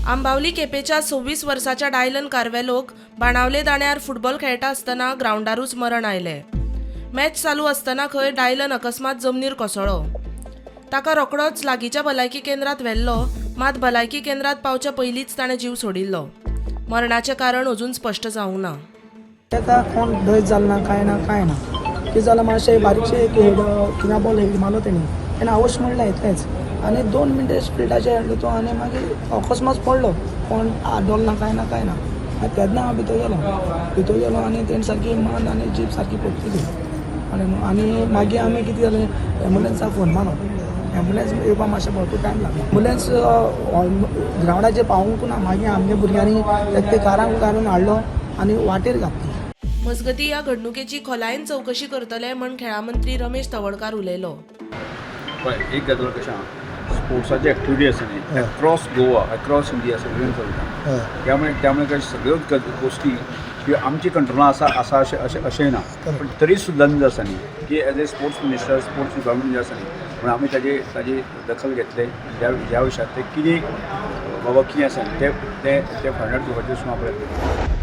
आंबावली केपेच्या 26 वर्साच्या Dylan कार्वेलोक Benaulim दाण्यार football खेळटा आसतना ग्राउंडारूच मरण आयले। मॅच चालू आसतना खंय डायलन अकस्मात जमनीर कोसळ्ळो। ताका रोखडोच लागींच्या भलायकी केंद्रात व्हेल्लो, मात भलायकी केंद्रात पावच्या पयलींच ताणें जीव सोडिल्लो। मरणाचें कारण अजून स्पश्ट जावंक ना। ताका कोण डोस जाल ना काय ना कितें जालें मातशें बारीकशें एक हेड थिंगा बॉल हेड मारलो तेणें आवश म्हणलें इतलेंच आनी 2 मिनटां स्पिडाचेर हेडलो तो आनी मागीर अकस्मात पडलो कोण आडोल ना काय ना आनी तेन्ना हांव भितर गेलो आनी तेणी सारकी मान आनी जीप सारकी पडटली आनी मागीर आमी कितें जालें एम्बुलंसाक फोन मारलो। एम्बुलंस येवपाक मातशें भरपूर टायम लागलो। एम्बुलंस ग्रावंडाचेर पावूंक ना, मागीर आमच्या भुरग्यांनी ते कारांक काडून हाडलो आनी वाटेर घातली। मजगतीं ह्या घडणुकेची खोलायेन चवकशी करतले म्हण खेळा मंत्री रमेश तवडकार उलयलो। एक गजाल कशें आहा, स्पोर्ट्साची एक्टिविटी आसा न्ही अक्रॉस गोवा अक्रॉस इंडिया सगळ्यांक चलता। त्यामुळे काय सगळ्योच गोश्टी ह्यो आमची कंट्रोलान आसा अशें ना, पण तरी सुद्दां जे आसा न्ही की as a sports minister sports department जे आसा न्ही म्हणून आमी ताजी दखल घेतले। ह्या विशयांत ते कितें बाबा कितें आसा ते फायंड आउट करपाचें सुद्दां प्रयत्न